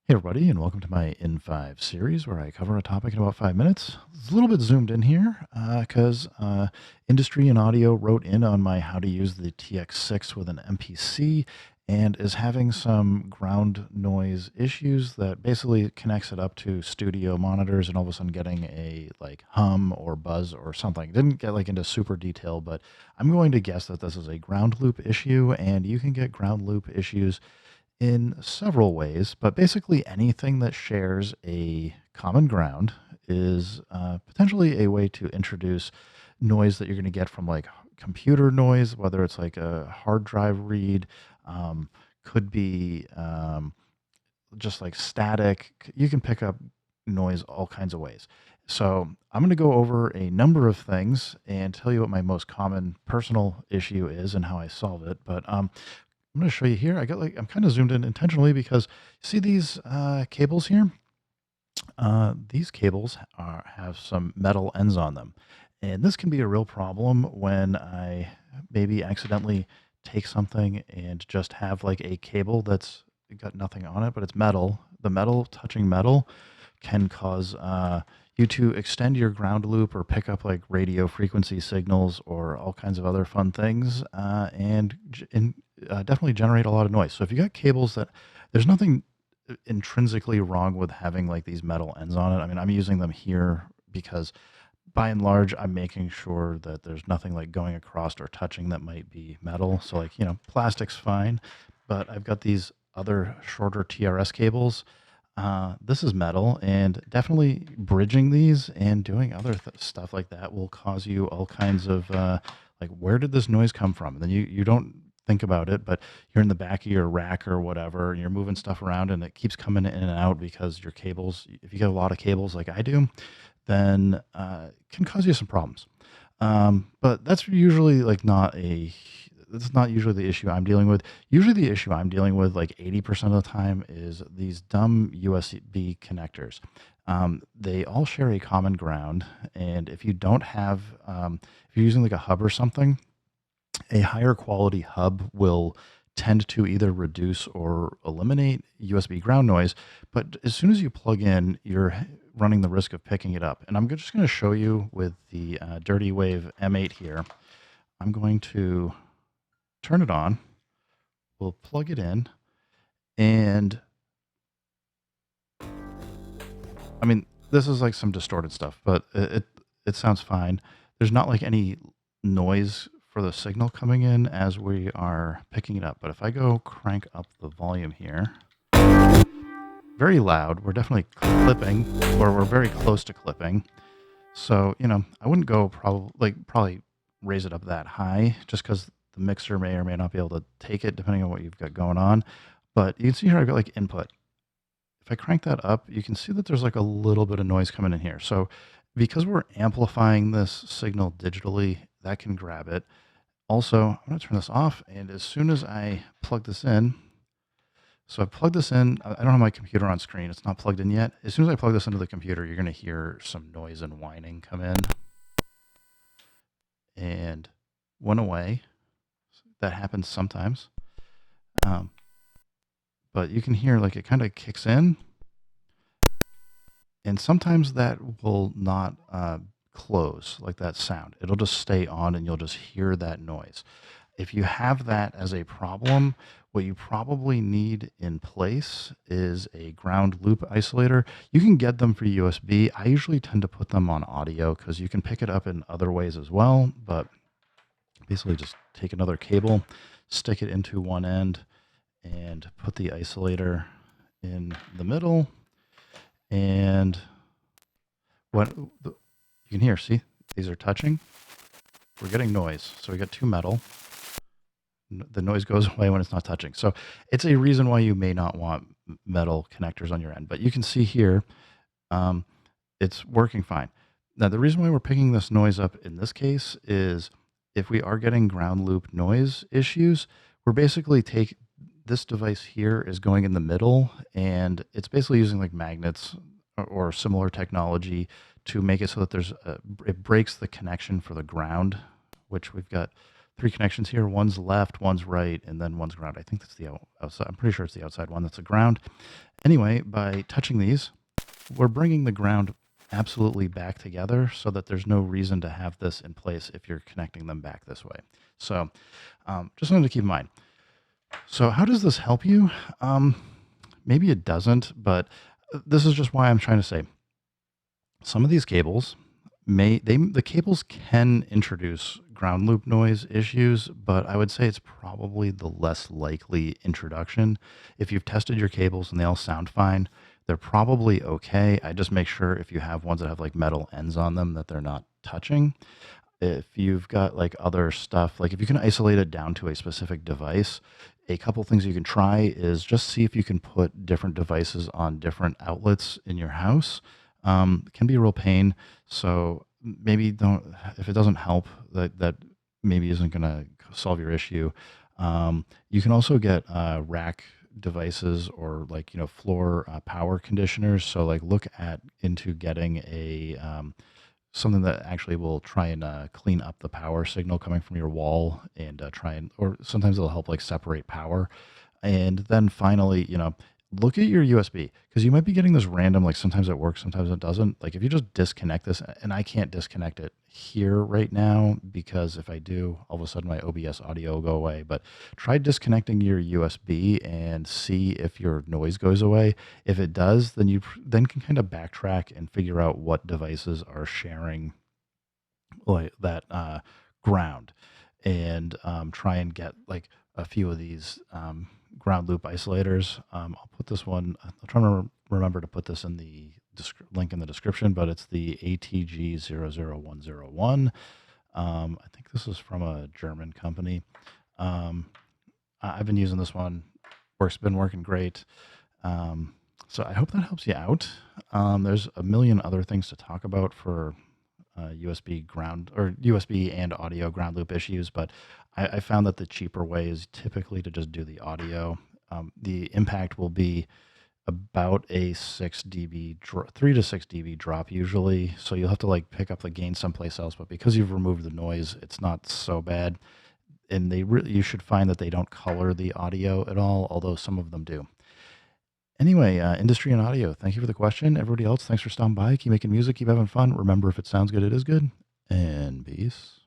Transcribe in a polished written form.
Hey, everybody, and welcome to my in5 series where I cover a topic in about 5 minutes. It's a little bit zoomed in here because Industry and Audio wrote in on my how to use the TX-6 with an MPC and is having some ground noise issues that basically connects it up to studio monitors and all of a sudden getting a like hum or buzz or something. Didn't get like into super detail, but I'm going to guess that this is a ground loop issue, and you can get ground loop issues in several ways, but basically anything that shares a common ground is potentially a way to introduce noise that you're going to get from like computer noise, whether it's like a hard drive read, um, could be just like static. You can pick up noise all kinds of ways. So I'm going to go over a number of things and tell you what my most common personal issue is and how I solve it. But I'm going to show you here. I'm kind of zoomed in intentionally because see these cables here? These cables have some metal ends on them. And this can be a real problem when I maybe accidentally take something and just have like a cable that's got nothing on it, but it's metal. The metal touching metal can cause you to extend your ground loop or pick up like radio frequency signals or all kinds of other fun things, and definitely generate a lot of noise. So if you got cables that there's nothing intrinsically wrong with having like these metal ends on it. I mean, I'm using them here because by and large, I'm making sure that there's nothing like going across or touching that might be metal. So like, plastic's fine, but I've got these other shorter TRS cables. This is metal, and definitely bridging these and doing other stuff like that will cause you all kinds of like, where did this noise come from? And then you don't think about it, but you're in the back of your rack or whatever, and you're moving stuff around, and it keeps coming in and out because your cables, if you get a lot of cables like I do, then it can cause you some problems. But that's usually like that's not usually the issue I'm dealing with. Usually the issue I'm dealing with, like 80% of the time, is these dumb USB connectors. They all share a common ground, and if you don't have, if you're using like a hub or something, a higher quality hub will tend to either reduce or eliminate USB ground noise. But as soon as you plug in, you're running the risk of picking it up. And I'm just going to show you with the Dirty Wave M8 here. I'm going to turn it on. We'll plug it in. And I mean, this is like some distorted stuff, but it sounds fine. There's not like any noise for the signal coming in as we are picking it up. But if I go crank up the volume here, very loud. We're definitely clipping, or we're very close to clipping. So, I wouldn't go probably raise it up that high just because the mixer may or may not be able to take it depending on what you've got going on. But you can see here I've got like input. If I crank that up, you can see that there's like a little bit of noise coming in here. So because we're amplifying this signal digitally, that can grab it. Also, I'm going to turn this off, and as soon as I plug this in, so I plug this in. I don't have my computer on screen. It's not plugged in yet. As soon as I plug this into the computer, you're going to hear some noise and whining come in. And went away. That happens sometimes. But you can hear like it kind of kicks in. And sometimes that will not close, like that sound. It'll just stay on and you'll just hear that noise. If you have that as a problem, what you probably need in place is a ground loop isolator. You can get them for USB. I usually tend to put them on audio because you can pick it up in other ways as well. But basically just take another cable, stick it into one end, and put the isolator in the middle. And what you can hear, see, these are touching. We're getting noise. So we got two metal. The noise goes away when it's not touching. So it's a reason why you may not want metal connectors on your end. But you can see here, it's working fine. Now, the reason why we're picking this noise up in this case is if we are getting ground loop noise issues, we're basically this device here is going in the middle, and it's basically using like magnets or similar technology to make it so that it breaks the connection for the ground, which we've got three connections here. One's left, one's right, and then one's ground. I think that's the outside. I'm pretty sure it's the outside one that's the ground. Anyway, by touching these, we're bringing the ground absolutely back together so that there's no reason to have this in place if you're connecting them back this way. So just something to keep in mind. So how does this help you? Maybe it doesn't, but this is just why I'm trying to say some of these cables the cables can introduce ground loop noise issues, but I would say it's probably the less likely introduction. If you've tested your cables and they all sound fine, they're probably okay. I just make sure if you have ones that have like metal ends on them that they're not touching. If you've got like other stuff, like if you can isolate it down to a specific device, a couple things you can try is just see if you can put different devices on different outlets in your house. It can be a real pain. So maybe don't, if it doesn't help, that maybe isn't going to solve your issue. You can also get rack devices or like, floor power conditioners. So like look at into getting a something that actually will try and clean up the power signal coming from your wall and try and, or sometimes it'll help like separate power. And then finally, look at your USB because you might be getting this random, like sometimes it works, sometimes it doesn't. Like if you just disconnect this, and I can't disconnect it here right now because if I do, all of a sudden my OBS audio will go away. But try disconnecting your USB and see if your noise goes away. If it does, then you then can kind of backtrack and figure out what devices are sharing like that ground and try and get like a few of these ground loop isolators. I'll put this one, I'll try to remember to put this in the link in the description, but it's the ATG00101. I think this is from a German company. I've been using this one, been working great. So I hope that helps you out. There's a million other things to talk about for USB ground or USB and audio ground loop issues, but I found that the cheaper way is typically to just do the audio. The impact will be about a 6 dB, 3 to 6 dB drop usually. So you'll have to like pick up the gain someplace else, but because you've removed the noise, it's not so bad. And you should find that they don't color the audio at all, although some of them do. Anyway, industry and audio, thank you for the question. Everybody else, thanks for stopping by. Keep making music, keep having fun. Remember, if it sounds good, it is good. And peace.